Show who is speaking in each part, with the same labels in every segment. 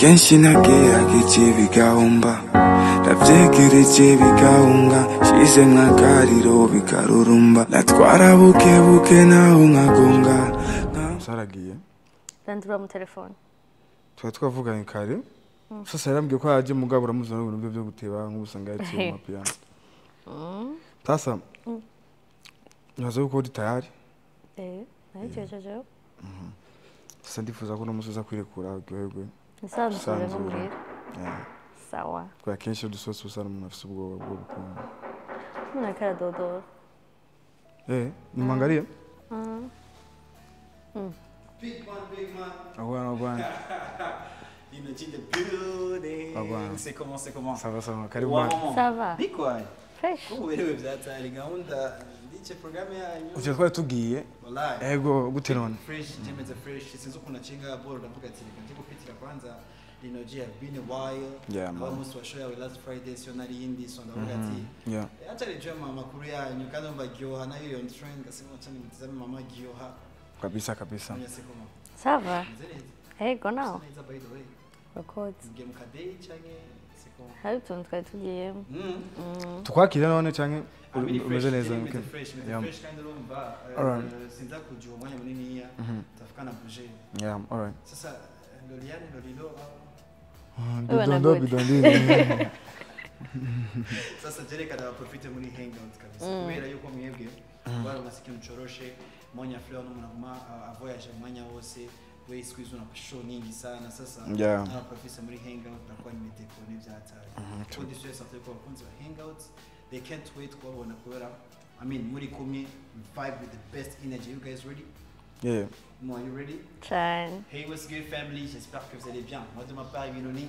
Speaker 1: kenshi nagerageje bigahomba ndavyegereje bigahunga shize nk'akariro bikarurumba natwara buke buke naho nkagonga saragiye
Speaker 2: ndandura mu telefone
Speaker 1: twavuganye kare sasa yarambwiye ko yaje mugabo uramuzana ibintu byo guteba nk'ubusanga yaciye mu piano sasa nyazo uko uri tayari
Speaker 2: nayicejeje
Speaker 1: sasa ndifuza ko nomusoza kwirekura uryoherwe
Speaker 2: nisanzure nk'umuriro sawa
Speaker 1: kwa kenshi dusoza usana umuntu afite ubwoba bwo gukunda
Speaker 2: nakara dodo
Speaker 1: ni mangaria
Speaker 3: Big man.
Speaker 1: Agora.
Speaker 3: Lino G the building. C'est comment?
Speaker 1: Ça va, karibu.
Speaker 2: Ça va.
Speaker 3: Bikwaye.
Speaker 2: Fresh.
Speaker 3: Uberewe byatari gahunda ndice programme yanyu.
Speaker 1: Uje twari tugiye.
Speaker 3: Wallahi.
Speaker 1: Ego gute none.
Speaker 3: Fresh, jemeze fresh. Sinzi ukuntu acinga ball ndavuga ati reka ndiko kwitira kwanza. Lino G have been a while.
Speaker 1: Yeah, man.
Speaker 3: Almost was show last Friday so nari indi so ndavuga ati.
Speaker 1: Yeah.
Speaker 3: Atari jema makuru yanyu kandi umva Gyoha nayo on trend gasema cyane mutizame mama Gyoha.
Speaker 1: Kabisa.
Speaker 2: Ça va. Ego nawe. Records.
Speaker 3: Game kadei cyane siko.
Speaker 2: Hari utuntu twari tugiyemo.
Speaker 1: Tukwakira none canke umeze neza
Speaker 3: okay. Fresh kind urumva sinza kujya umwanya munini ya tafukana buje.
Speaker 1: Yeah, all right.
Speaker 3: Sasa Lolilo
Speaker 1: bidondo.
Speaker 3: Sasa jereka da profite muri Hangout kabisa. Kubera yuko mwebwe bari masiki mchoroshe Monia Fleur no munaguma avoyage mwanya wose we squeeze una show nyingi sana sasa na professor muri Hangout ndakuwa nimeteko n'ivyatari. Ko diswe sante ko kunzi wa Hangouts they can't wait kubona kubera I mean muri kumwe vibe with the best energy. You guys ready?
Speaker 1: Yeah.
Speaker 3: Mo, are you ready?
Speaker 2: Fine.
Speaker 3: Hey, what's good family? J'espère que vous allez bien. Moi de ma part Binoni.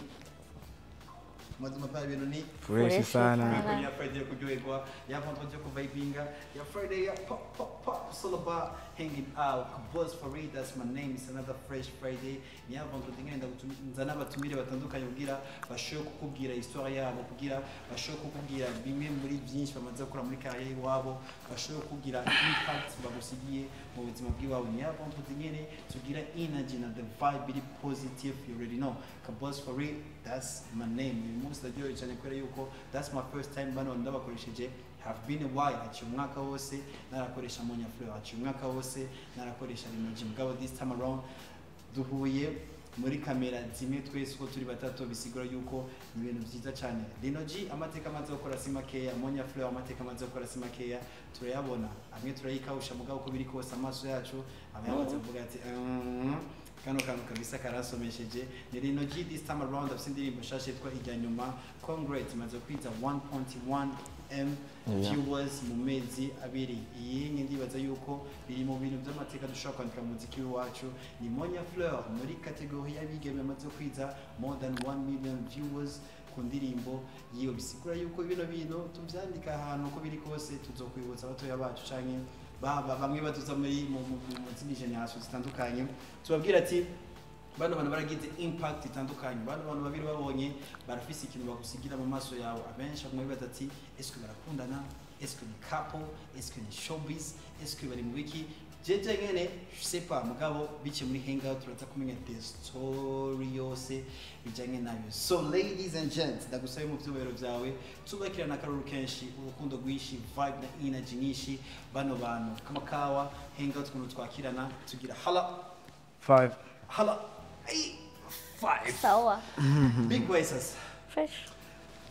Speaker 1: Fresh sana.
Speaker 3: Ya Friday kuryoherwa, ya vendredi vibinga, ya Friday ya pop. It's all about hanging out. Buzz for it, that's my name. It's another fresh Friday. Ya vendredi ngenda nzana batumire batandukanye kugira bashobora kukubwira histoire yabo, kugira bashobora kukubwira bimwe muri byinshi bamaze gukora muri carrière iwabo, bashobora kugira impact bagusigiye mu buzima bw'iwabo. Ya vendredi ngene tugira energy na the vibe really positive. You already know. Buzz for it, that's my name. Most of you cyane kwera yuko that's my first time bano ndabakoresheje. Have been a while aci umwaka wose narakoresha Monia Fleur, aci umwaka wose narakoresha Lino G. Mugabo this time around duhuye muri kamera zimwe twese uko turi batatu bisigura yuko ni ibintu byiza cyane. Lino G amateka amaze gukora simakeya, Monia Fleur amateka amaze gukora simakeya, turayabona amwe turayikawusha mugabo uko biri kose amaso yacu abayamaze kuvuga ati kano kabisa karasomesheje. Ni Lino G this time around afite indirimbo shashe yitwa Irya Nyuma. Congrats imaze kwiza 1.1 M viewers mu mezi abiri. Iyi ndibaza yuko biri mu bintu by'amateka dushaka kwandika muziki wacu. Ni Monia Fleur muri category y'abigeme amaze kwiza more than 1 million viewers ku ndirimbo yiyo. Bisigura yuko bino bintu tubyandika ahantu uko biri kose tuzokwibutsa abatoya bacu canke bamwe batuza muri mu zindi generation zitandukanye. Tubabwira ati bano bantu baragize impact itandukanye. Bano bantu babiri babonye barafise ikintu bagusigira mu maso yawe. Abenshi bamwe batati est-ce que barakundana, est-ce que ni couple, est-ce que ni showbiz, est-ce que bari mu wiki jeje ngene je sais pas mugabo bice muri Hangout turaza kumenya the story yose bijanye nayo. So ladies and gents, ndagusabe mu byubero byawe tubakirana akaruru kenshi, urukundo rwishi, vibe na energy nyinshi. Bano bantu kama kawa Hangout kuno twakirana tugira hala
Speaker 1: 5
Speaker 3: hala 5
Speaker 2: Sawa.
Speaker 3: Big voices.
Speaker 2: Fresh.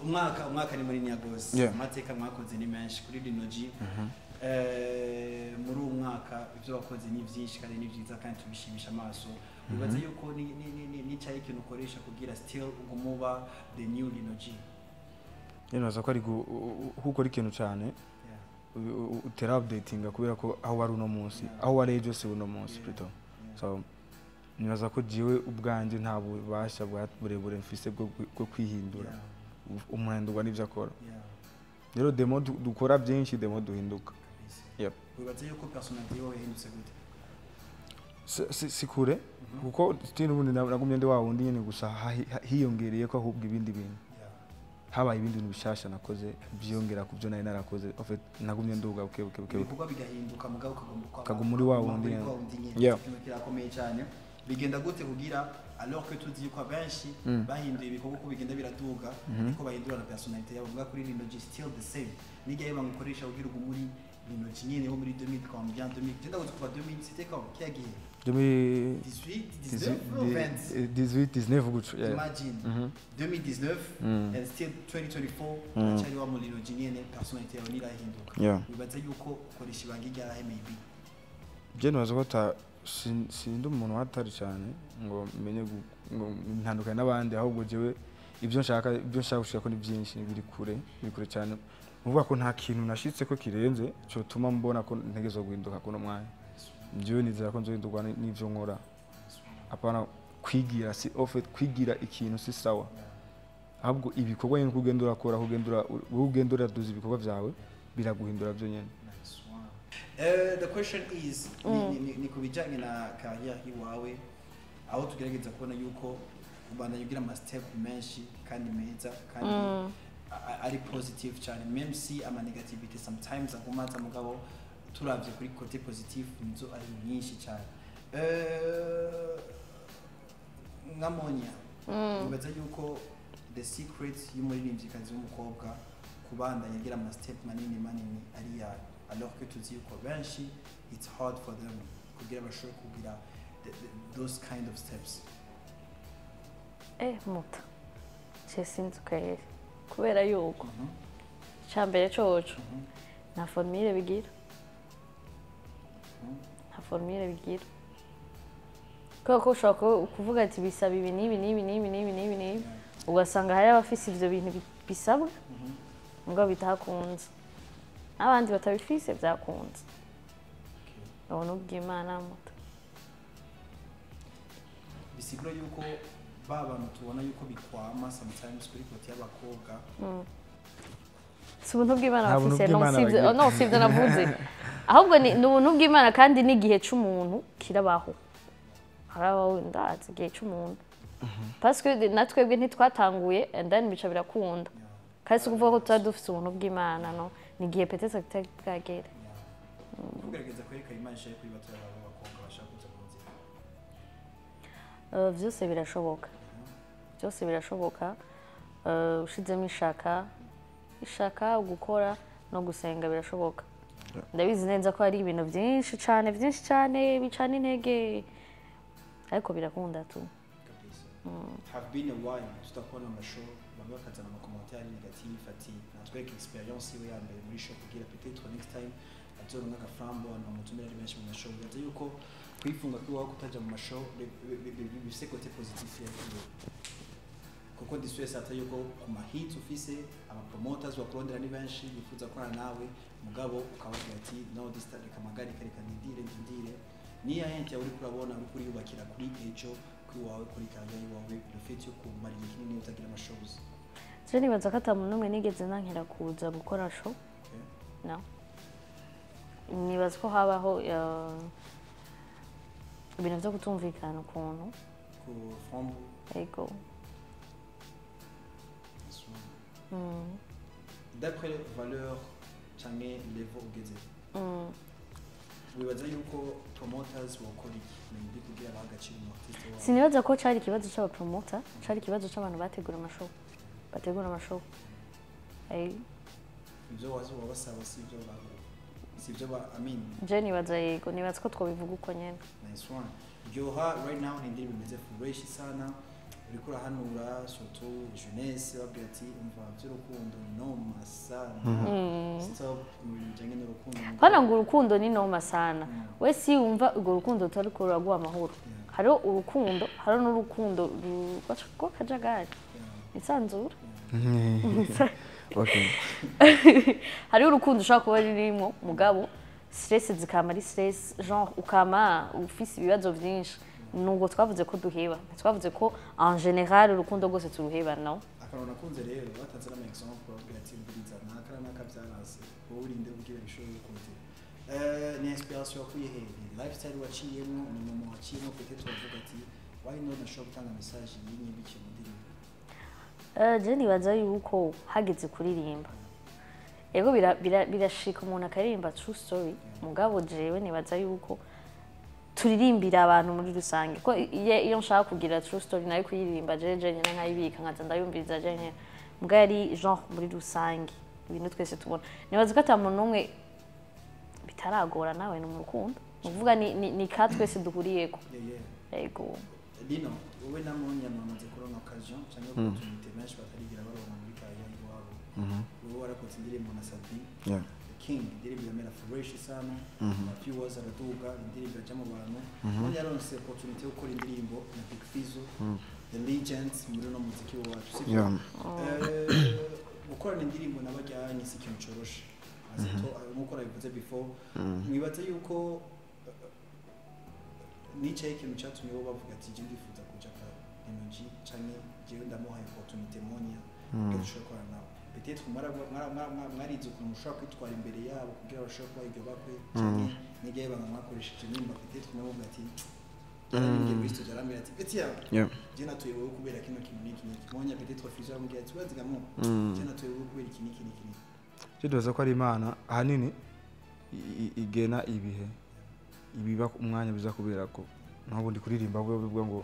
Speaker 3: Umwaka ni muri Nyagozi. Amateka mwakoze ni menshi kuri Lino G. Muri umwaka ibyo wakoze ni byinshi kandi ni byiza kandi tubishimisha amaso. Ubaza yuko ni cyayi ikintu ukoresha kugira still ugumuba the new Lino G.
Speaker 1: Naza ko ari gukora ikintu cyane utera updating kubera ko aho wari uno munsi aho wari ejo se uno munsi plutôt. So nibaza ko jiwe ubwanje nta bubasha burebure mfise bwo kwihindura umuhindurwa n'ivyo akora. Rero demo dukora byinshi demo duhinduka. Yep.
Speaker 3: Ubaza yuko personality yawe yahindutse gute?
Speaker 1: Sikure kuko still ubundi nagumye ndi wawundi nyene gusa hiyongereye ko ahubwo ibindi bintu. Habaye ibindi bintu bishasha nakoze byongera ku byo nari narakoze. En fait nagumye nduga buke.
Speaker 3: Bivuga bigahinduka mugabo
Speaker 1: kagumuri wawundi.
Speaker 3: Yeah. Kirakomeye cyane. Bigenda gute kugira alors que tuzi yuko abenshi bahinduye ibikorwa uko bigenda biraduga niko bahindura na personality yabo vuga kuri Lino G still the same n'igihe bangukoresha kugira ngo muri Lino G nyene wo muri 2000 combien 2000 genda kuva 2000 c'était quand quel gihe
Speaker 1: 2018 19 gutyo
Speaker 3: imagine 2019 and still 2024 achari wa muri Lino G nyene personality yabo nirahinduka bibaze yuko ukoresha ibanga ryahe maybe
Speaker 1: je nazo ko sindi umuntu watari cyane ngo menye ngo ntandukanye n'abandi ahubwo jewe ibyo nshaka gushaka ko ni byinshi biri kure cyane uvuga ko nta kintu nashitse ko kirenze cyo tuma mbona ko ntegezo guhinduka kuno mwanya njyewe nizera ko nzohindurwa n'ivyo nkora apana kwigira si ofet kwigira ikintu si sawa ahubwo ibikorwa nyine kugendura kora kugendura duzi ibikorwa byawe biraguhindura byo nyene.
Speaker 3: The question is ni kubijanye na career iwawe aho tugerageza kubona yuko ubanda yugira ama step menshi kandi meza kandi ari positive cyane même si ama negativity sometimes agumaza mugabo turavye kuri côté positive nizo ari nyinshi cyane ngamonya ubaza yuko the secret y'umuririmbyikazi w'umukobwa kubanda yagira ama step manini ari ya alors que tuzi yuko benshi it's hard for them kugira bashobora kugira those kind of steps
Speaker 2: muta sinzi kubera yuko cyambere coco nta formule bigira kuko ushobora kuvuga ati bisaba ibi n'ibi ugasanga hari abafise ivyo bintu bisabwa ngo bitakunze abandi batabifise byakunze ubuntu bw'Imana muto
Speaker 3: bisigura yuko babantu tubona yuko bikwama sometimes kuri kote y'abakobwa
Speaker 2: si ubuntu bw'Imana bafise no sivyo navuze ahubwo ni ubuntu bw'Imana kandi n'igihe c'umuntu kirabaho harabaho ndazi igihe c'umuntu parce que natwebwe ntitwatanguye and then bica birakunda kandi kuvuga ko tuba dufise ubuntu bw'Imana no nigiye peut-être bwagere
Speaker 3: kugerageza kwereka imana ishaye kuri bato y'abakobwa bashaka kuza mu nzira byose birashoboka ushizemo ishaka gukora no gusenga birashoboka ndabizi neza ko hari ibintu byinshi cyane bicana intege ariko birakunda tu have been a while tutakubona amashow bamwe bakazana amakomentari negative ati natwereka experience iwe ya mbere muri show kugira peut-être next time azoronka agaframbo umutumire ari benshi mu mashow bivuze yuko kwifunga kwiwaho kutaja mu mashow bifise côté positif yakiwe kuko ndisuye sata yuko ku mahits ufise aba promoters bakurondera ni benshi bifuza korana nawe mugabo ukavuga ati no this time kamagari kareka ndire niya yente uri kurabona uri kuri yubakira kuri ejo kwiwawe kuri kanya iwawe rufite yo kumara igihe kinini utagira amashows
Speaker 2: je nibaza ko atamuntu umwe nigeze nankira kuza gukora show no nibaza ko habaho ibintu byo kutumvikana ukuntu
Speaker 3: ku fombo
Speaker 2: ego
Speaker 3: d'après valeur canke level ugeze wibaza yuko promoters bakora iki ndi kugira abagaciro mu artiste wabo
Speaker 2: sinibaza ko cari ikibazo c'aba promoter cari ikibazo c'abantu bategura amashow
Speaker 3: ibyo wazo wabasaba sivyo
Speaker 2: je nibaza ko twobivuga uko nyene
Speaker 3: nice one ryoha right now ndi bimeze fresh sana uriko urahanura surtout jeunesse babwira ati umva by'urukundo no masana stop mujanye n'urukundo
Speaker 2: hana ngo urukundo ni no masana we si umva urwo rukundo utari ko ruraguha amahoro hariho urukundo hariho n'urukundo rwacako kajagari isanzura
Speaker 1: okay
Speaker 2: hariho urukundo ushaka kuba ririmo mugabo stress zikama ari stress genre ukama ufise ibibazo byinshi nubwo twavuze ko duheba twavuze ko en général urukundo rwose turuheba no
Speaker 3: akarona kunze rero batanze n'ama example ati mbiriza nakara nakabyarase wowe urinde ubwire bishoboye kunze ni inspiration kuyihe lifestyle waciyemo ni mu waciyemo peut-être uvuga ati why not nashobora gutanga message y'inyibiki mu ndirimbo
Speaker 2: je nibaza yuko hageze kuririmba ego birashika umuntu akaririmba true story mugabo jewe nibaza yuko turirimbira abantu muri rusange ko iyo nshaka kugira true story nayo kuyiririmba jeje nyine nkayibika nkaza ndayumviriza jeje mbwa yari genre muri rusange ibintu twese tubona nibaza ko atamuntu numwe bitaragora nawe no mu rukundo uvuga ni ka twese duhuriyeko yego
Speaker 3: Lino wowe na Monia mwamaze kuronka occasion cyangwa opportunity menshi batarigira baronka muri kaya iwabo wowe warakoze indirimbo na Sabi King indirimbo ya mera fresh sana viewers araduga indirimbo ya mu bantu Monia yaronse opportunity yo gukora indirimbo na Big Fizzo the legends muri no muziki wacu sibyo gukora indirimbo nabajyanye si ikintu coroshe azato nkuko nabivuze before mwibaze yuko nicaye ikintu cyatumye bo bavuga ati je ndifuza kuja kwa Lino G canke jewe ndamuhaye opportunity Monia gashobora kwa nawe peut-être mwarize ukuntu mushobora kwitwara imbere yabo kugira bashobore kuba iryo bakwe canke n'igihe banga mwakoresheje nimba peut-être mwavuga ati ngiye bisto jaramira ati etia je natuye wowe kubera kino kintu n'iki Monia peut-être refuse amubwira ati wazigamo je natuye wowe kubera iki n'iki je
Speaker 1: doza ko ari Imana ahanini igena ibihe ibiba umwanya biza kubera ko ntabwo ndi kuririmba bwo bivuga ngo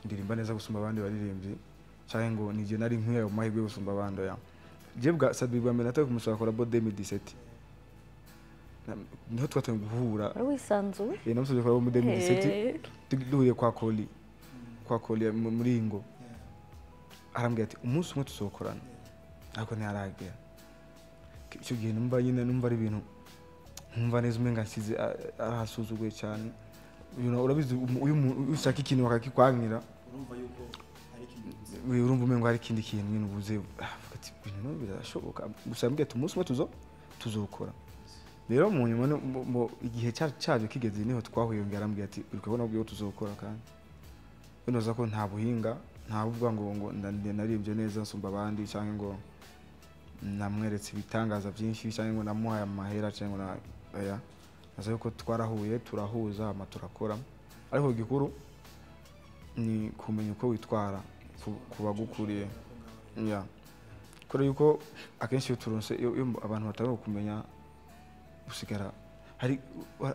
Speaker 1: ndirimba neza gusumba abandi baririmbyi cyangwa ngo nije nari nkwiye mu mahirwe gusumba abandi ya jebwa Sabi bwa mbere natwe kumusaba kora bo 2017 niho twatanye guhura
Speaker 2: kwisanzura
Speaker 1: namusabye kora bo 2017 tugiye kwa Koli muri ngo arambwira ati umunsi umwe tuzokorana ariko ntiharagera icyo gihe numva ari ibintu numva neza umenga nsize arahasuzuguye cyane urabizi uyu ushaka ikintu bakakikwangira
Speaker 3: urumva yuko ari ikintu
Speaker 1: urumva umenga hari ikindi kintu nyine ubuze ati ibintu birashoboka gusa mbwe tumunsi umwe tuzokora rero mu nyuma igihe cyaje kigeze niho twahuyongera arambwira ati uri kubona ubwo tuzokora kandi binoza ko nta buhinga nta buvuga ngo naribye neza nsumba abandi cyangwa ngo namweretse ibitangaza byinshi cyangwa ngo namuhaye amahera cyangwa na aya aza yuko twarahuye turahuza turakora ariko gikuru ni kumenya uko witwara kubagukuriye kore yuko akenshi iyo turonse iyo abantu batari kumenya usigara hari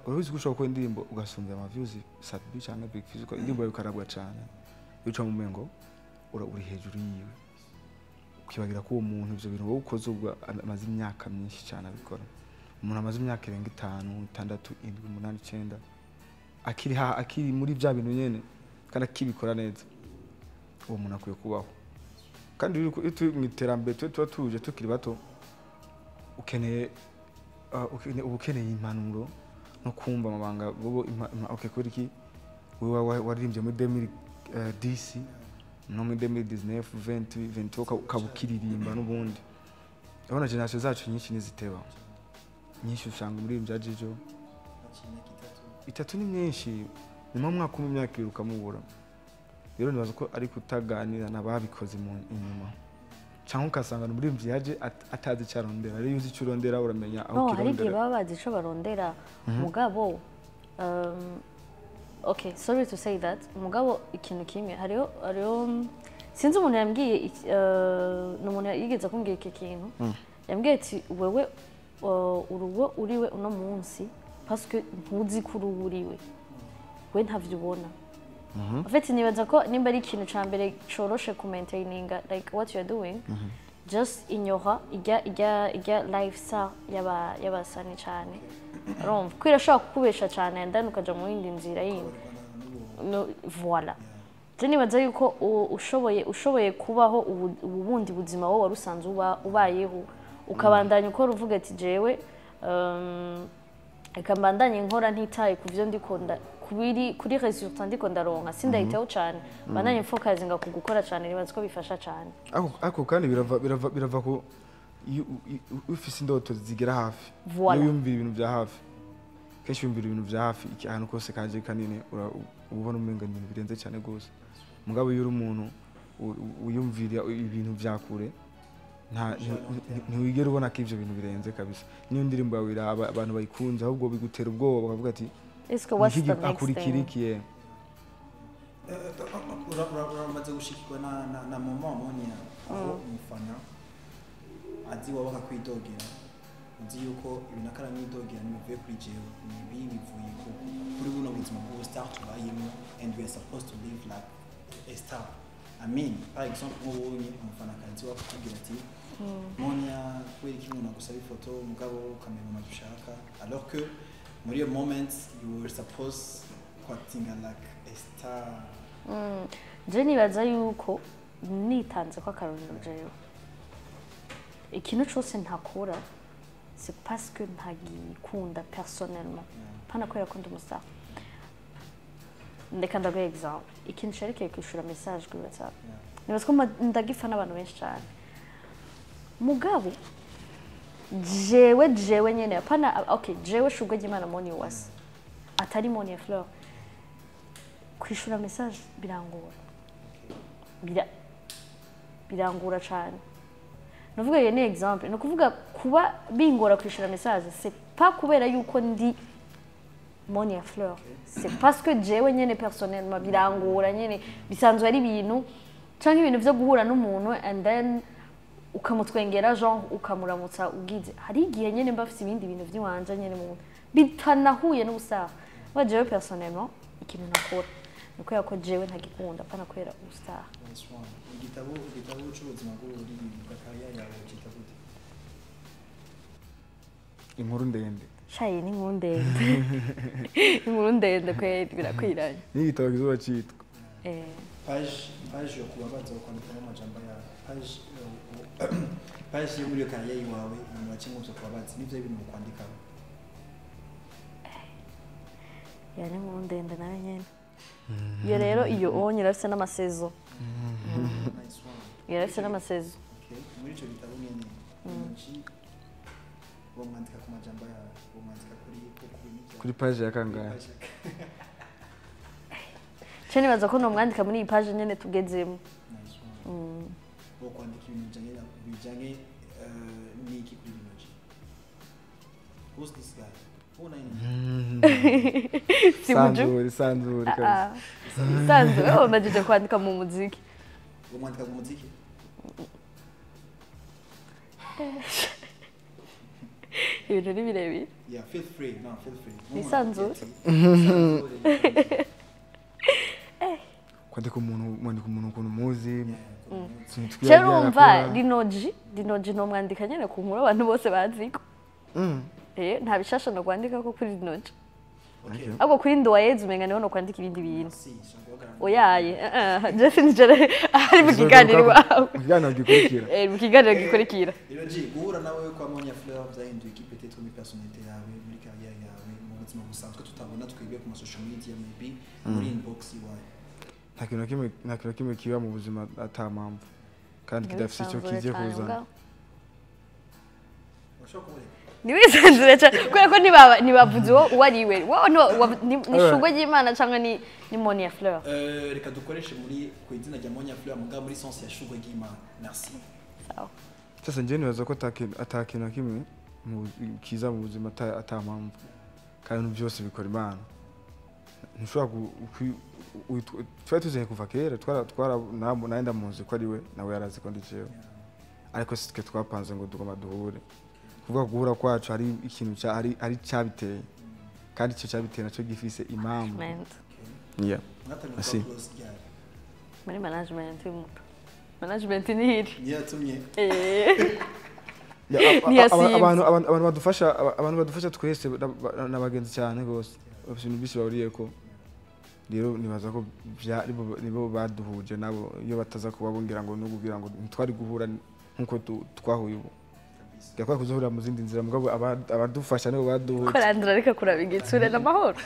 Speaker 1: uruzi gushaka ko indirimbo ugasumba ama views Sabi cyangwa Big Fizzo indirimbo yukarabwa cyane yuca mu mengo uri hejuru yiwe ukibagira ko uwo muntu ivyo bintu wowe ukoze ubwo amaze imyaka myinshi cyane abikora umuntu amaze imyaka irenga 5 6 7 8 9 akiri muri bya bintu nyene kandi akibikora neza uwo muntu akwiye kubaho kandi mu iterambere tuba tuje tukiri bato ukeneye impanuro no kumva amabanga bobo kuri iki wewe waririmbye muri 2010 no muri 2019 2020 ukabukiririmba n'ubundi abana generation zacu nyinshi niziteba nyinshi usanga muri ibyo ajijo itatu ni myinshi ni mu mwaka w'imyaka iruka mubura rero nibaza ko ari kutaganira nababikoze mu inyuma cyangwa ukasanga muri ibyo yaje atazi cyarondera ari yuzi cyurondera uramenya aho kirondera
Speaker 2: hari igihe baba bazi ico barondera mugabo okay, sorry to say that mugabo ikintu kimwe hariho sinzi umuntu yambwiye n'umuntu yigeze kumbwira iki kintu yambwiye ati wewe uruwo uriwe uno munsi parce que ntuzi ko uriwe we ntavyo ubona en fait nibaza ko nimba ari ikintu cambere coroshe ku maintaining like what you are doing just ignora ijya lifestyle y'abasani cyane urumva kwirashaka kukubesha cyane ndani ukaja mu yindi nzira yindi no voilà nibaza yuko ushoboye kubaho ubundi buzima wowe warusanze ubayeho ukabandanya ukora uvuga ati jewe ikambandanya nkora ntitaye kuvyo ndikunda kuri resultat ndiko ndaronka sindayitaho cyane bandanye focusinga ku gukora cyane nibaza ko bifasha cyane
Speaker 1: ako kandi birava ko ufise indoto zigera hafi yumvira ibintu bya hafi kenshi yumvira ibintu bya hafi ahantu kose kaje kanini ubona umenga ibintu birenze cyane gose mugabo yuri umuntu uyumvira ibintu bya kure ntiwigera ubona ko ivyo bintu birenze kabisa niyo ndirimbo yawe iraba abantu bayikunze ahubwo bigutera ubwoba bakavuga ati
Speaker 2: eske what's the next
Speaker 1: thing
Speaker 3: uramaze gushikirwa na mama Monia aho umufana azi wabaka kwidogera uzi yuko ibintu akara n'idogera n'ibivuye kuri jewe nibi bivuye kuri buno buzima bwo star tubayemo and we are supposed to live like a star. I mean, par exemple, nk'ubunye umufanakazi wakubwira ati Monia kubera iki umuntu agusaba ifoto mugabo ukamenya adashaka alors que muri iyo moment you were supposed to acting like a star.
Speaker 2: Je nibaza yuko nitanze ko akarorero jewe ikintu cyose ntakora c'est parce que ntagikunda personnellement pana ko yakunda umustar. Ndeka ndaguha example ikintu cerekeye kwishura message kuri WhatsApp nibaza ko ndagifa n'abantu benshi cyane mugabo jewe nyene apana okay jewe shugwe ry'Imana Monia was atari Monia Fleur kwishura message birangora cyane nuvuga ye ni example no kuvuga kuba bingora kwishura message c'est pas kubera yuko ndi Monia Fleur c'est parce que jewe nyene personnellement birangora nyene bisanzwe ari ibintu canke ibintu byo guhura n'umuntu and then ukamutwengera genre ukamuramutsa ugize hari igihe nyene mbafite ibindi bintu by'iwanje nyene mu bitanahuye n'ubusaha wa jewe personnellement ikintu nakora nuko yako jewe ntagikunda pana kwera ubusaha.
Speaker 3: Igitabo cy'ubuzima bw'uri bakaya yawe kitavute
Speaker 1: inkuru ndende
Speaker 2: shayi ni inkuru ndende inkuru ndende kwera birakwiranye
Speaker 1: ni igitabo kizoba cyitwa
Speaker 3: page yo kubabaza kwandika amajambo ya page yo muri kaya yawe umuntu wakingumva kubabaza nivyo ibintu kwandika
Speaker 2: yani inkuru ndende nawe nyene iyo rero iyo onye rafise n'amasezo yarafise n'amasezo
Speaker 3: muri ico gitabo nyene niki wo mwandika ku majambo ya wo mwandika
Speaker 1: kuri page ya kangahe
Speaker 2: cyane baza ko no mwandika muri iyi page nyene tugezemo
Speaker 3: wo kwandika ibintu bijanye niki kuri Lino G. Who's this guy?
Speaker 1: Sanzuri
Speaker 2: Sanzuri unajije kwandika mu muziki.
Speaker 3: Umwandika mu muziki?
Speaker 2: Ibintu ni birebire.
Speaker 3: Yeah, feel free. No, feel free.
Speaker 2: Ni Sanzuri.
Speaker 1: Kwandika umuntu ukuntu muzi.
Speaker 2: Cyera wumva Lino G no mwandika nyene ku nkuru abantu bose baziko. Nta bishasha no kwandika ko kuri Lino G. Abo kuri ndoyeze umenga niho no kwandika ibindi bintu. Oyaye Jeff njere ari mu kiganiro wawe.
Speaker 1: Kiganiro gikurikira.
Speaker 2: Mu kiganiro gikurikira.
Speaker 3: Lino G guhura nawe kwa Monia Fleur byahinduye iki peut-être muri personnalité yawe muri carrière yawe mu buzima busanzwe tutabona twebwe ku social media maybe muri inbox yawe.
Speaker 1: Nta kintu kimwe kiba mu buzima atampamvu kandi kidafite icyo kigiye kuzana.
Speaker 2: Niwisanzure cyane kuko nibavuze uwo ariwe ni shugwe ry'Imana cyangwa ni Monia Fleur.
Speaker 3: Reka dukoreshe muri ku izina rya Monia Fleur muga muri sens ya shugwe ry'Imana. Merci.
Speaker 2: Sawa.
Speaker 1: Sasa njye nibaza ko atakintu kimwe kiza mu buzima atampamvu kandi byose bikora Imana. Ntushobora twari tuzanye kuva kera naenda muzi ko ariwe nawe yarazi ko ndijewe ariko sitwe twapanze ngo tugoma duhure kuvuga guhura kwacu hari ikintu ari cyabiteye kandi icyo cyabiteye nacyo gifise impamvu. Yeah. Asi.
Speaker 2: Muri management ni hiri.
Speaker 3: Yatumye.
Speaker 1: Abantu badufasha twese n'abagenzi cyane gose. Ibintu bisi bahuriye ko rero nibaza ko nibo baduhuje nabo iyo bataza kubabungira ngo nugugira ngo ntwari guhura nkuko twahuye ubu yakwa kuzohura mu zindi nzira mugabo abadufasha nibo baduhuje
Speaker 2: korandira reka kurabigitsure n'amahoro.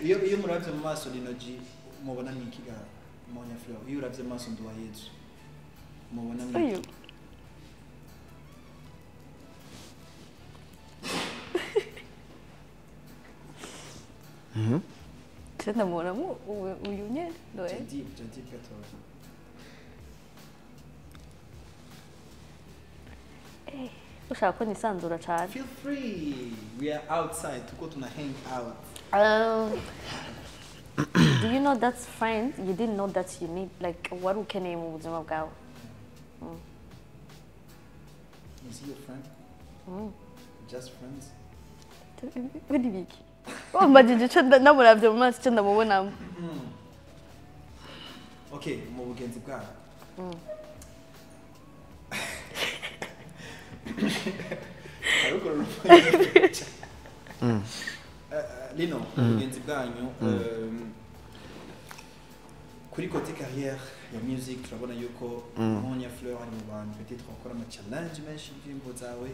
Speaker 3: Iyo muravye mu maso Lino G mubona niki ga Monia Fleur iyo uravye mu maso ndo wayezu mubona niki
Speaker 2: Tena mwana mu uyunye doe.
Speaker 3: Jadi kato.
Speaker 2: Ushaka ko nisanzura cyane.
Speaker 3: Feel free. We are outside. Tuko tuna hang out.
Speaker 2: Do you know that's friend? You didn't know that you need like what ukeneye mu buzima bwawe.
Speaker 3: Is he your friend? Just friends.
Speaker 2: Bari biki. Wambajije cyo namuravye mu maso cyo ndamubonamo.
Speaker 3: Okay, mu bugenzi bwawe. Lino, ubugenzi bwanyu kuri côté carrière ya music turabona yuko Monia Fleur ari mu bantu peut-être bakora ama challenge menshi indirimbo zawe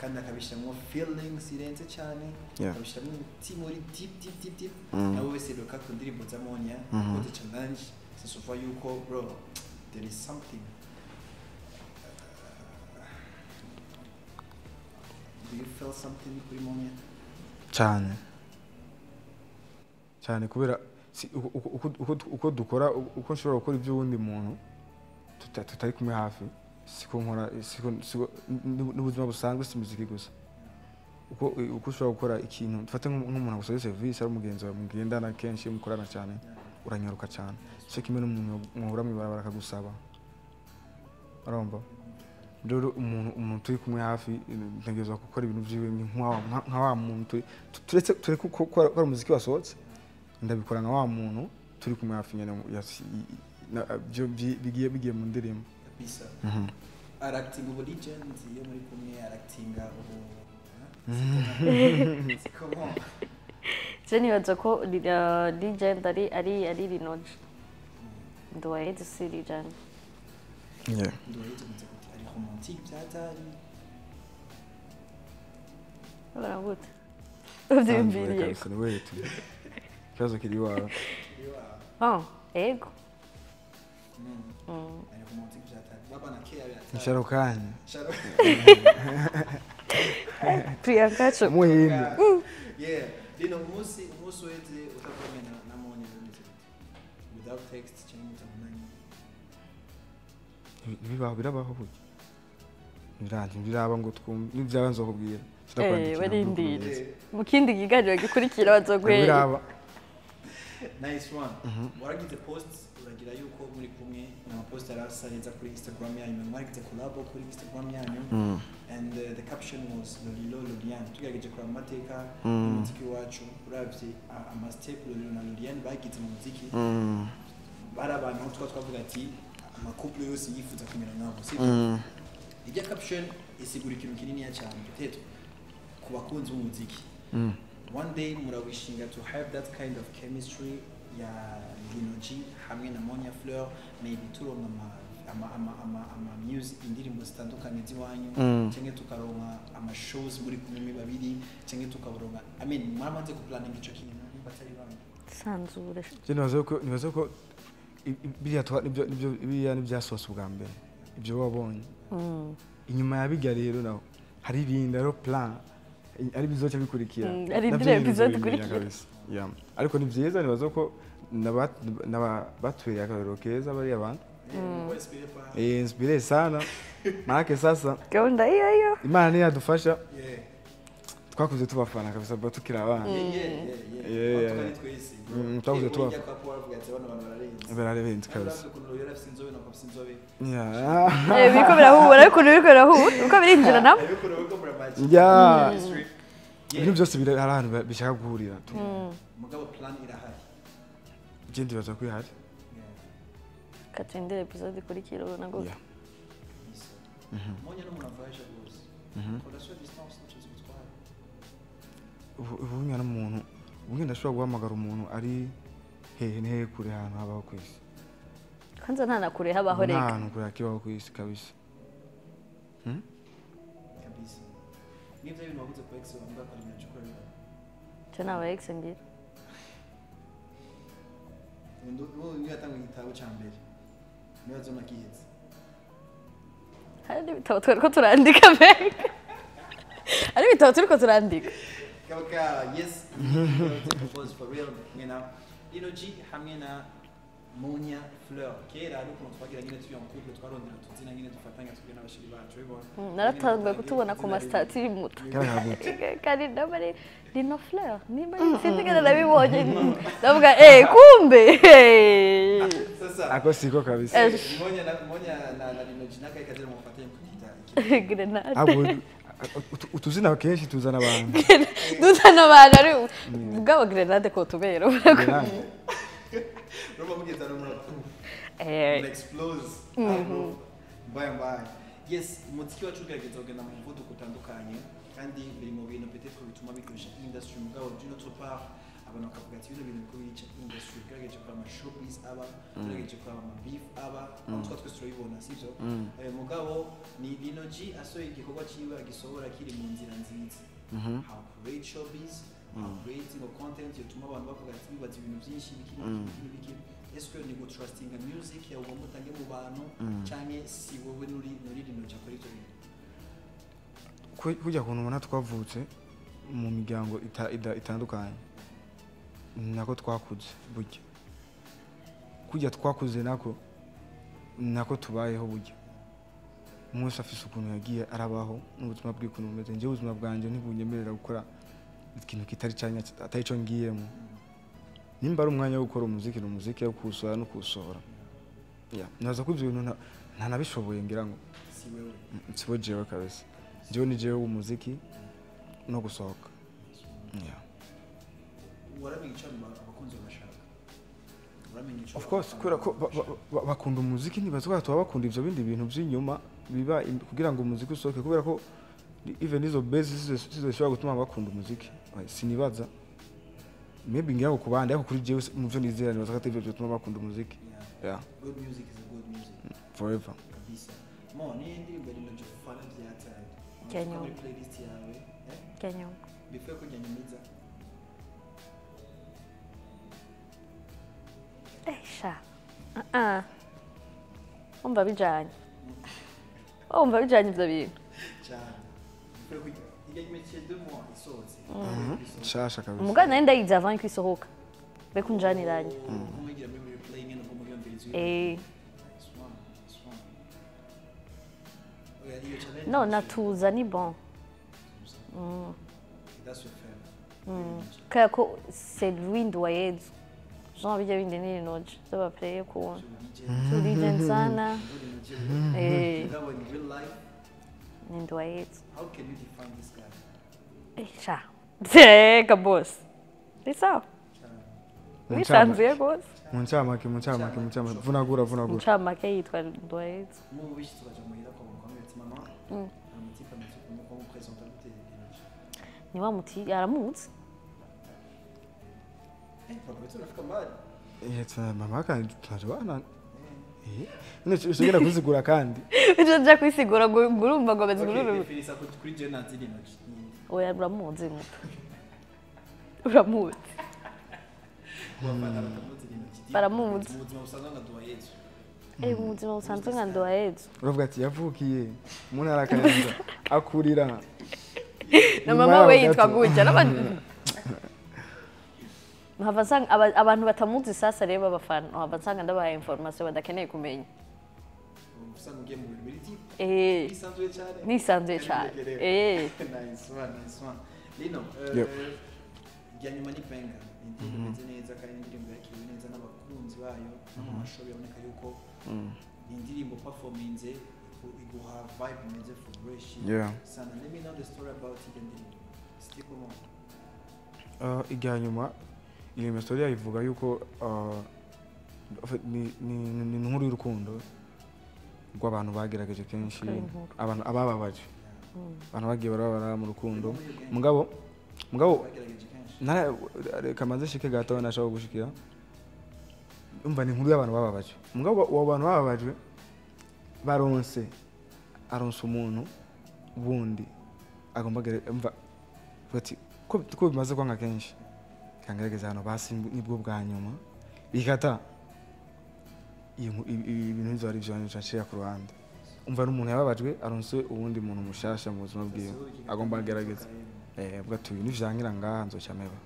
Speaker 3: kandi akabishyiramo feelings irenze cyane akabishyiramo umutima uri deep nawe wese loka ku ndirimbo za Monia côté challenge ça se voit yuko bro there is something do you feel something kuri Monia
Speaker 1: cyane kubera uko dukora uko nshobora gukora iby'uwundi muntu tutari kumwe hafi siko nkora n'ubuzima busanzwe si muziki gusa uko ushobora gukora ikintu dufate nk'umuntu agusaba service ari umugenzi wawe mugendana kenshi mukorana cyane uranyaruka cyane cyo kimwe n'umuntu muhura mu ibarabara akagusaba urumva rero umuntu turi kumwe hafi ntegerezwa gukora ibintu byiwe nka wa muntu tureke gukora umuziki wasohotse ndabikora nka wa muntu turi kumwe hafi nyene bigiye mu ndirimbo
Speaker 3: kabisa acting ubu legends iyo muri kumwe acting ubu comment
Speaker 2: je nibaza ko legend ari Lino G ndoheze si legend
Speaker 3: ndoheze ari romantique byatari
Speaker 2: baravuga uvyumviriye
Speaker 1: kibazo kiri wawe
Speaker 2: ego
Speaker 3: ari romantique byatari baba na care byatari
Speaker 1: Sharokani
Speaker 2: Priyanka
Speaker 1: muhimbi
Speaker 3: yeah Lino umunsi weze utavugana na Monia without text change online
Speaker 1: birabaho burya biraba ngo twumve n'ibyaba nzokubwira
Speaker 2: barindiriye mu kindi kiganiro gikurikira bazoguhera
Speaker 1: biraba
Speaker 3: nice one waragize posts uragira yuko muri kumwe na post arasaneza kuri Instagram yanyu mwaragize collab kuri Instagram yanyu and the caption was Lilo Lilian tugageje kuri amateka y'umuziki wacu uravye ama step Lilo na Lilian bagize mu muziki bara abantu twavuga ati ama couple yose yifuza kumera nabo sibyo ijya caption isigura ikintu kinini cyane peut-être ku bakunzi b'umuziki one day murawishinga to have that kind of chemistry ya Lino G hamwe na Monia Fleur maybe turonka ama music indirimbo zitandukanye ziwanyu cyangwa tukaronka ama shows muri kumwe babiri cyangwa tukaronka I mean mwamaze ku planning ico kintu batari bamwe
Speaker 2: sanzure
Speaker 1: je nibazo ko biriya nibyasohotse ubwa mbere ibyo wabonye inyuma ya bijya rero naho hari ibindi rero plan ari bizoca bikurikira
Speaker 2: ari indirimbo zikurikira
Speaker 1: ariko ni byiza nibazo ko batuye akarero keza bari abantu inspire sana maana sasa
Speaker 2: gahunda iyo
Speaker 1: Imana ntiyadufasha twakuze tubafana kabisa batukira abana twakuze tubafana bararenze kabisa
Speaker 2: biko birahura ariko biko birahura uko birinjira nabo
Speaker 1: ibintu byose biri ahantu bishaka guhurira
Speaker 3: mugabo plan irahari
Speaker 1: je ndibaza ko ihari
Speaker 2: katendere episode ikurikira ubona ngo
Speaker 3: Monia no munavaje rwose relation distance n'icyo gutwara
Speaker 1: ubunya n'umuntu ubwo ndashobora guhamagara umuntu ari hehe kure ahantu habaho ku isi
Speaker 2: kanza ntana kure habaho reka
Speaker 1: ahantu kure kibaho ku isi kabisa
Speaker 3: kabisa nivyo bintu wabuze ku ex wanga ko rimwe cyukora
Speaker 2: cyana aba ex ngira
Speaker 3: niyo yatanga igitabo cya mbere niyo zona kihetse
Speaker 2: hari ibitabo turiko turandika mbega hari ibitabo turiko turandika
Speaker 3: kaka yes was for real Lino G hamwe na Monia Fleur kera ariko twagira nyine tuyo couple twarondera tuzina nyine dufatanya tubwe n'abashiri bacu bibona
Speaker 2: naratanzwe kutubona ku mastati muto kandi ndabari Lino Fleur niba sindigera nabibonye ndavuga kumbe
Speaker 3: sasa
Speaker 1: ako siko kabisa
Speaker 3: Monia na Lino G nakaye kazira mufatanye kugita
Speaker 2: grenade
Speaker 1: utuzina kenshi tuzana abantu
Speaker 2: duzana abantu ari bwaba grenade ko tubera
Speaker 3: Roma mugeza rumwe explose bye yes umuziki wacu ugerageza kugenda mu muvuduko utandukanye kandi biri mu bintu peut-être bituma bikoresha industry mugabo d'une autre part abantu bakavuga ati bino bintu bikoresha industry ugerageza kwa ama showbiz aba ugerageza kwa ama beef aba natwe twese turabibona sivyo mugabo ni Lino G asohoye igikorwa ciwe agisohora kiri mu nzira nziza how great showbiz how great content yotuma abantu bavuga ati bibaza ibintu byinshi biki est-ce que nigo trusting music ya uwo mutange mu bantu canke si wowe nuri Lino G akora ivyo bintu
Speaker 1: kujya kuntu ubona twavutse mu miryango itandukanye nako twakuze burya kujya twakuze nako tubayeho burya mwese afise ukuntu yagiye arabaho n'ubuzima bw'ikuntu bumeze njye ubuzima bwanjye ntibunyemerera gukora ikintu kitari cyanya atari cyo ngiyemo nimba ari umwanya wo gukora umuziki wo kuwusohora no kuwusohora naza ko ibyo bintu ntanabishoboye ngira ngo siwe jewe kabisa jewe ni jewe w'umuziki no gusohoka of course kubera ko bakunda umuziki ntibazwa tuba bakunda ivyo bindi bintu by'inyuma biba kugira ngo umuziki usohoke kubera ko even izo bases zishobora gutuma bakunda umuziki sinibaza maybe ngira ngo kubandi ariko kuri jewe mu byo nizera nibaza ko ivyo bituma bakunda umuziki
Speaker 3: good music is a good music
Speaker 1: forever
Speaker 3: kabisa mo ni ndirimbo Lino G fana byataye
Speaker 2: Kino
Speaker 3: playlist yawe
Speaker 2: Kino
Speaker 3: before ko nyamiza
Speaker 2: sha umva bijanye ivyo bintu
Speaker 3: cyane before ko igihe 2 mois isohotse
Speaker 1: shasha kabisa
Speaker 2: umugana nenda yiza avant kwisohoka bekunjaniranye
Speaker 3: kumugira muri replay ngene ko muri wumvirize
Speaker 2: no natuza ni bon
Speaker 3: that's your fair
Speaker 2: kako c'est lui ndoyezo Jean bijya bindi ni Lino G zaba play ko turi sana
Speaker 3: ngabo in real life
Speaker 2: ni ndoyezo
Speaker 3: how can you define this guy
Speaker 2: sha boss Lisa wisanzuye gose
Speaker 1: muncamake vunagura
Speaker 2: muncamake yitwa ndoyezo
Speaker 3: mu bishi tukaja muhira kwa mukome ati mama amutipa mu présenter
Speaker 2: ni wa muti yaramutse
Speaker 3: papa wetu rafika mbali
Speaker 1: mama kandi tunajwana nishobora kuzigura kandi
Speaker 2: ujaja kwisigura ngurumva ngo bezigururu
Speaker 3: Felisa kuri je na Lino G
Speaker 2: oya uramuzi muto uramuzi baramuzi
Speaker 3: mu buzima busanzwe nka Duwayezu
Speaker 2: mu buzima busanzwe nka Duwayezu
Speaker 1: uravuga ati yavukiye mu ntara Kayanza akurira
Speaker 2: na mama we yitwa gutya Havasanga abantu batamuzi sasa reba abafana havasanga ndabaye information badakeneye kumenya
Speaker 3: usanga ugiye mu bintu biri deep
Speaker 2: nisanzuye cyane
Speaker 3: nice one Lino Irya Nyuma ni Kwega imeze neza kandi indirimbo yakiriwe neza n'abakunzi bayo no mu mashow yaboneka yuko indirimbo performance iguha vibe imeze fresh sana let me know the story about it and stick on
Speaker 1: Irya Nyuma iyi story ivuga yuko ni inkuru y'urukundo rw'abantu bagerageje kenshi abantu abababaje abantu bagiye barabara mu rukundo mugabo reka manze shike gato nashaka gushikira umva ni inkuru y'abantu bababaje mugabo abo bantu bababajwe aronse umuntu bundi agomba umva bati ko bimaze kwanga kenshi kangerageza hano basi nibwo bwa nyuma bikata ibintu byo ari byo nshashira ku ruhande umva n'umuntu yababajwe aronse ubundi muntu mushasha mu buzima bwiwe agomba agerageza bwa tuyu nivyangira ngaha nzoca meba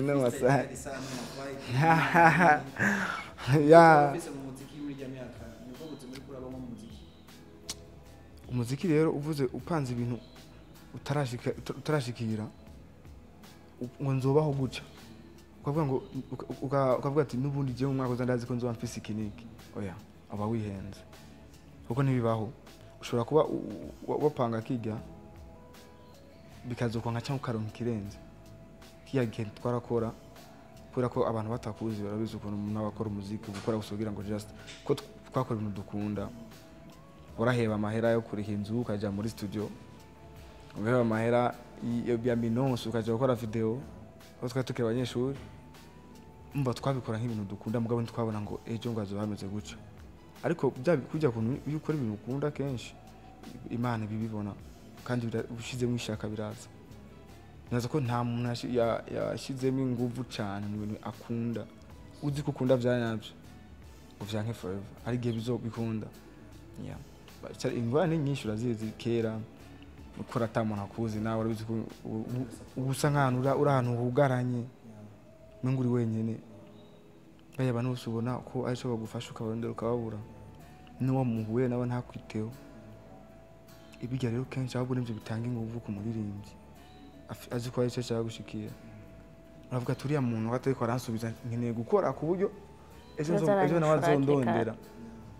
Speaker 1: no wasa ya umuziki rero uvuze upanze ibintu utarashikira ngo nzobaho guca ukavuga ngo ukavuga ati nubundi je mu mwaka uzandazi ko nzoba mfise ikiniki oya aba wihenze kuko ntibibaho ushobora kuba wapanga kiga bikazokwanka cyangwa ukaronka ikirenze kiya gihe twarakora kubera ko abantu batakuzi barabizi ukuntu umuntu abakora umuziki gukora gusugira ngo just ko twakora ibintu dukunda uraheba amahera yo kuriha inzu ukajya muri studio ugaheba amahera ya minonso ukajya gukora video aho twari tukiri abanyeshuri mba twabikora nk'ibintu dukunda mugabo ntitwabona ngo ejo ngo azobameze gutyo ariko kujya kuntu iyo ukora ibintu ukunda kenshi Imana bibibona kandi ushizemo ishaka biraza naza ko nta muntu yashizemo inguvu cyane mu bintu akunda uzi ko ukunda byanyabyo uvyanke forever ari gihe bizobikunda ingwane nyinshi urazizi kera ukora atamuntu akuzi nawe urabizi ko ubusa nk'ahantu uri ahantu hugaranye n'inguri wenyene baya bantu usubona ko ari cyo bagufasha ukabondera ukababura n'uwo muhuye nawe ntakwiteho ibijya rero kenshi ahubwo nibyo bitanga inguvu ku muririmbyi azi ko ari cyo cyaba gushikira uravuga turiya muntu watariko aransubiza nkeneye gukora ku buryo ejo nawe azondondera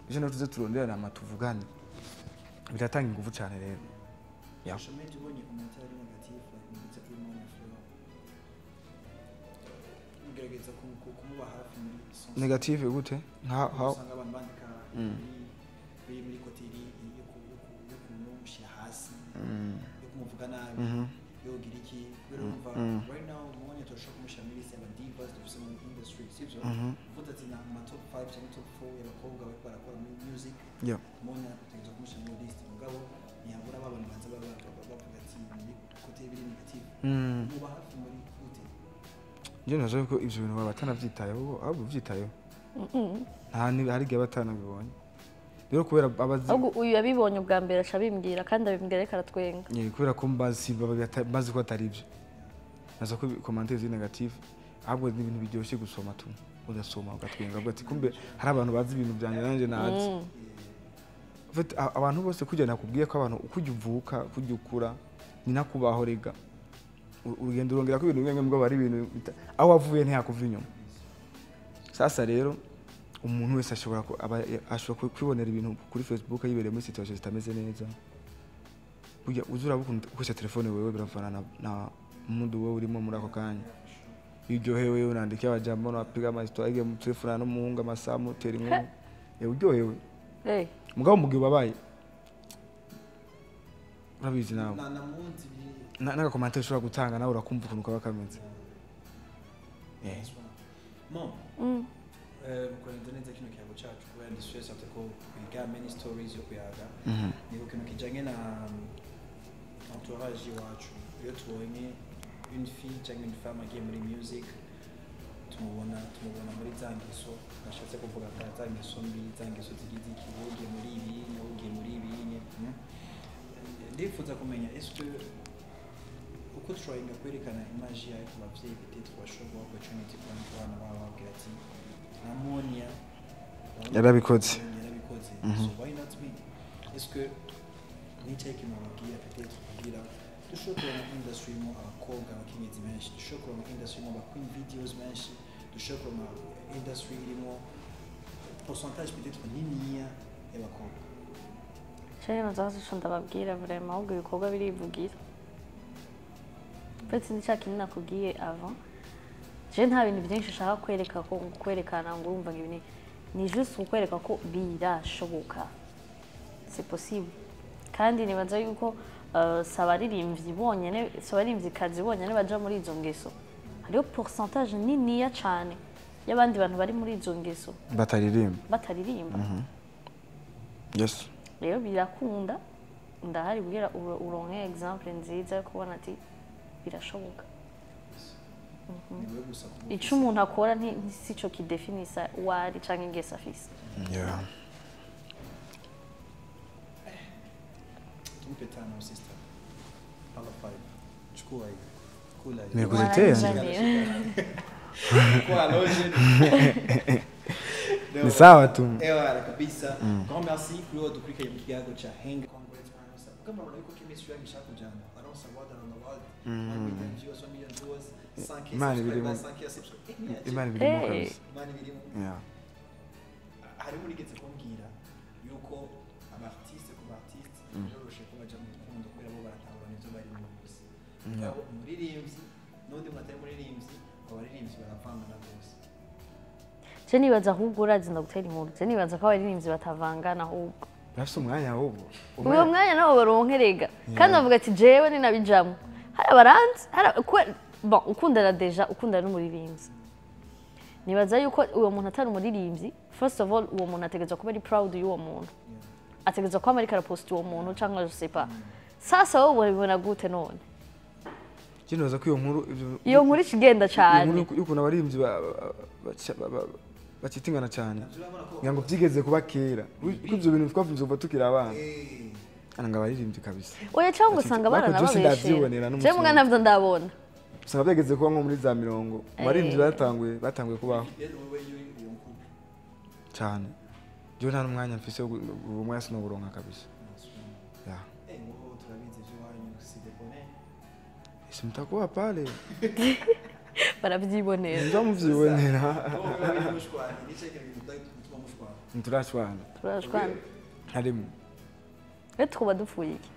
Speaker 1: ejo nawe tuze turondera nama tuvugane biratanga inguvu cyane rero ya negative gute how
Speaker 3: muri kotiri yo kumushyira hasi yo kumuvuga nabi yogira iki kubera umva right now Monia turashaka kumushyira muri list y'abadivas dufise mu industry sivyo uvuga ati na ma top 5 cyangwa top 4 y'abakobwa bariko barakora music Monia tutegerezwa kumushyira muri list mugabo ntiyabura abantu banza bavuga ati muri kote biri negative muba hafi muri gute
Speaker 1: njye naje ko ivyo bintu babatanavyitayeho ahubwo vyitayeho hari igihe batanabibonye rero kubera abazi
Speaker 2: ahubwo uyu yabibonye ubwa mbere aca bimbwira kandi abimbwira reka aratwenga
Speaker 1: kubera ko bazi ko atari byo naza ko commentaires negative ahubwo ni ibintu biryoshye gusoma tu udasoma ugatwenga ubwo ati kumbe hari abantu bazi ibintu byanje nanje nazi abantu bose kujya nakubwiye ko abantu ukujya uvuka kujya ukura ni nakubaho rega urugendo urongera ko ibintu bimwe mbwo bari ibintu aho wavuye ntiyakuva inyuma sasa rero umuntu wese ashobora kwibonera ibintu kuri Facebook yibereye muri situation zitameze neza burya uzura bukoresha telefone wewe biravana na mundu wewe urimo muri ako kanya uryohewe unandika abajambo napiga amasitory ige mu telefone no muhunga amasamu tera inkuru uryohewe mugabo mugihe babaye urabizi nawe naka commentaire ushobora gutanga nawe urakumva ukuntu kaba kameze
Speaker 3: mukorenze neza kino kiyago cyacu kubera ndi stress ate ko kwiga many stories yo kuyaga niko kintu kijanye na entourage wacu iyo tubonye une fille cyangwa une femme agiye muri music tumubona muri zangiso nashatse kuvuga ka zangiso mbi zangiso zigize ikibuge muri ibi n'ugiye muri ibi ndifuza kumenya est-ce uko tryinga kwerekana image yayo ku bavyeyi peut-être bashobora opportunity ku bana babo bagira ati Monia
Speaker 1: yarabikoze
Speaker 3: so why not me est-ce que ni take mu bagiye peut-être kugira dushobora mu industry mu abakobwa bakinyezi benshi dushobora mu industry mu bakora videos benshi dushobora mu industry irimo pourcentage peut-être niniya y'abakobwa
Speaker 2: cyane nazaza ndababwira vraiment ahubwo ibikorwa birivugira Petse nishaka inina kugiye avant je nta bintu byinshi ushaka kwerekana ngo urumva ngo ni juste ukwereka ko birashoboka c'est possible kandi nibaza yuko sabaririmbyi bonyene sabaririmbyi kazi bonyene baja muri izo ngeso hariyo pourcentage nini ya cyane y'abandi bantu bari muri izo ngeso bataririmba
Speaker 1: yes
Speaker 2: rero birakunda ndahari kugira uronke example nziza yo kubona ati birashoboka icyo umuntu akora si cyo kidefinisa wari cyangwa ingesa afise
Speaker 3: tumpetana sister pala 5 chukua hiyo kula hiyo
Speaker 1: nikuletea
Speaker 3: kwa loje
Speaker 1: ni sawa tu
Speaker 3: ewa kabisa grand merci kwa dukurika mu kiganiro cha Hangout kama unaiko chemistry yangu shakujana aronsa wada na wada
Speaker 1: Imani birimo
Speaker 3: hariho nigeze kumbwira yuko artiste biroroshe ko baja mu rukundo kubera bo baratahura n'ivyo barimo gusa mugabo umuririmbyi n'undi muntu atari umuririmbyi abaririmbyi baravangana rwose
Speaker 2: je nibaza ahubwo urazi ndagutera inkuru je nibaza ko abaririmbyi batavangana ahubwo
Speaker 1: bafise umwanya ahubwo
Speaker 2: uwo mwanya nabo baronkerega kandi bavuga ati jewe ni nabijamwe hari abaranzi bon ukundana deja ukundana n'umuririmbyi nibaza yuko uwo muntu atari umuririmbyi first of all uwo muntu ategezwa kuba ari proud y'uwo muntu ategezwa kuba ariko arapost uwo muntu cyangwa je sais pas sasa wowe ubibona gute none
Speaker 1: kinoza ko
Speaker 2: iyo nkuru ikigenda cyane
Speaker 1: yuko n'abaririmbyi bacitingana cyane ngo byigeze kuba kera ibyo bintu twavuze uva tukira abana ananga abaririmbyi kabisa
Speaker 2: oya cyangwa usanga baranababeshera je mugana navyo ndabona
Speaker 1: usanga byageze kuba nko muri za 40 abaririmbyi batanguye kubaho cyane je nta n'umwanya mfise ubu mwanya sinoburonka kabisa ya simtakuwa pale
Speaker 2: baravyibonera
Speaker 1: ndamuvyibonera turashwana harimo
Speaker 2: twuba dupfuye iki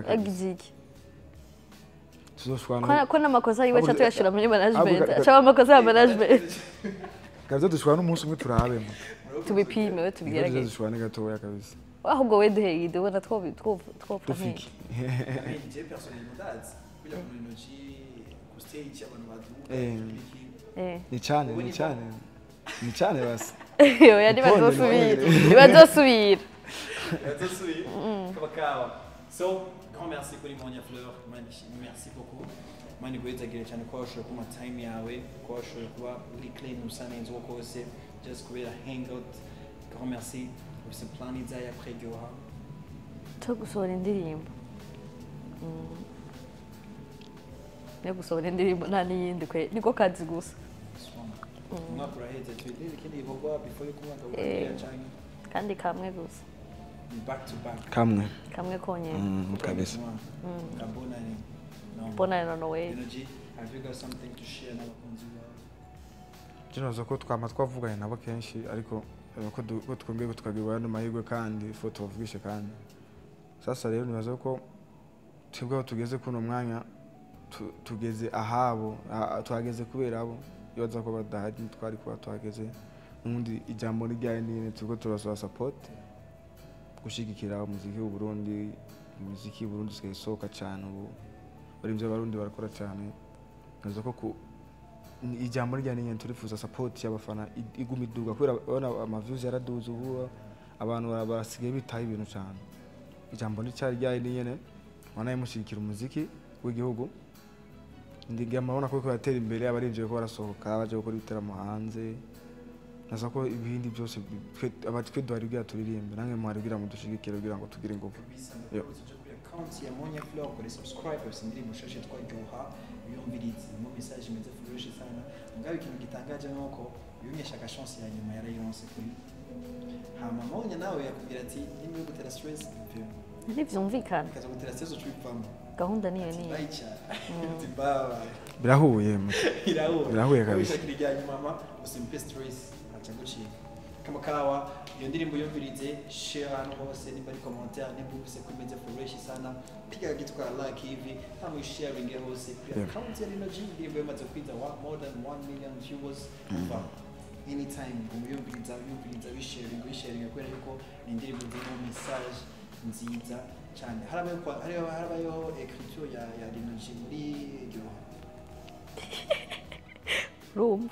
Speaker 2: agiziki ko n'amakosa yiwe ca tuyashira muri management acaba amakosa ya management
Speaker 1: kazo dushwana umunsi umwe turabemo
Speaker 2: tubipime we tubigerageze
Speaker 1: dushwana gatoya kabisa
Speaker 2: ahubwo we duheye idubona twopfa
Speaker 1: dufiki
Speaker 3: je personnellement ndazi kuja muri Lino G ku stage abantu baduka
Speaker 1: ni cyane basi
Speaker 2: oya ntibazosubira
Speaker 3: kabakawa so grand merci kuri Monia Fleur merci beaucoup mani gwezagire cyane ko washoboye kuma time yawe ko washoboye kuba uri clean usa neza uko kose just kubera hangout grand merci ufise plan iza ya kuryoha
Speaker 2: cyo gusohora indirimbo ne gusohora indirimbo nta n'iyindi kwe niko kazi gusa
Speaker 3: umwaka uraheze twidire ikindi gikorwa before yuko umwaka urangira canke
Speaker 2: kandi kamwe gusa
Speaker 3: back to back
Speaker 2: kamwe konyene
Speaker 1: kabisa
Speaker 2: mbona no way
Speaker 3: Lino G, have you got something to share n'abakunzi bawe
Speaker 1: kinoza ko twama twavuganye nabo kenshi ariko ko twongeye tukagirwa n'amahirwe kandi foto bavugishe kandi sasa rero nibaza ko twebwe tugeze kuno mwanya tugeze ahabo twageze kubera abo yoza ko badahari twari kuba twageze n'undi ijambo rijyanye n'ine tuko turasaba support gushigikira umuziki w'u Burundi umuziki w'u Burundi usohoka cyane ubu barimvye abarundi barakora cyane nibaza ko ijambo rijyanye n'ine turifuza support y'abafana iguma iduga kubera abana ama views yaraduze ubu abantu barasigaye bitaye ibintu cyane ijambo n'icari ryaye n'ine wanaye mushigikira umuziki w'igihugu ndiga mabona ko yatera imbere abarivye ko barasohoka baje gukora ibiteramo hanze nasa ko ibindi byose abatwe duhari bya turirimbe nange mu haribwira mu dushigikira kugira ngo tugire ingufu
Speaker 3: yo account ya Monia Fleur kuri subscribers indirimbo shashe twaryoha wumvirize mu message imeze furesh sana mugabe ikintu gitangaje nuko yunyesha ka chance ya nyuma yarayironse kuri hama Monia nawe yakubwira ati nimwe gutera stress
Speaker 2: ntivyumvikana
Speaker 3: kaza gutera stress ucubivamo
Speaker 2: gahunda niyo
Speaker 1: birahuye kabisa
Speaker 3: kirijyanye mama usimpe stress acha gucika kama kawa iyo ndirimbo yumvirize share hano hose nimba ari commentaire nimba ufise kumeze fresh sana piga gitwa like hivi kama sharing hose kuri account ya Lino G ndirimbo yamaze kwiza more than 1 million viewers anytime yumviriza wisharing kwera yuko ni indirimbo zirimo message nziza cyane harabayeho écriture ya Lino G muri Ryoha
Speaker 2: room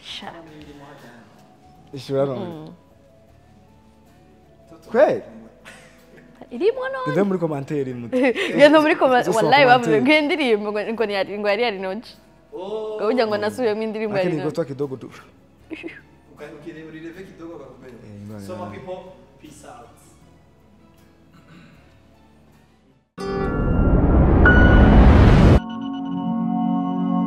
Speaker 2: shara
Speaker 1: ishura kweli
Speaker 2: irimo no
Speaker 1: ngende muri commentaire muto
Speaker 2: ngende muri commentaire wallahi bavuze ngendirimbo ngo ni ari Lino G gauja ngo nasubiyemo indirimbo ya Lino
Speaker 1: G kidogo tu
Speaker 3: ukireba kidogo bakubera so my people peace out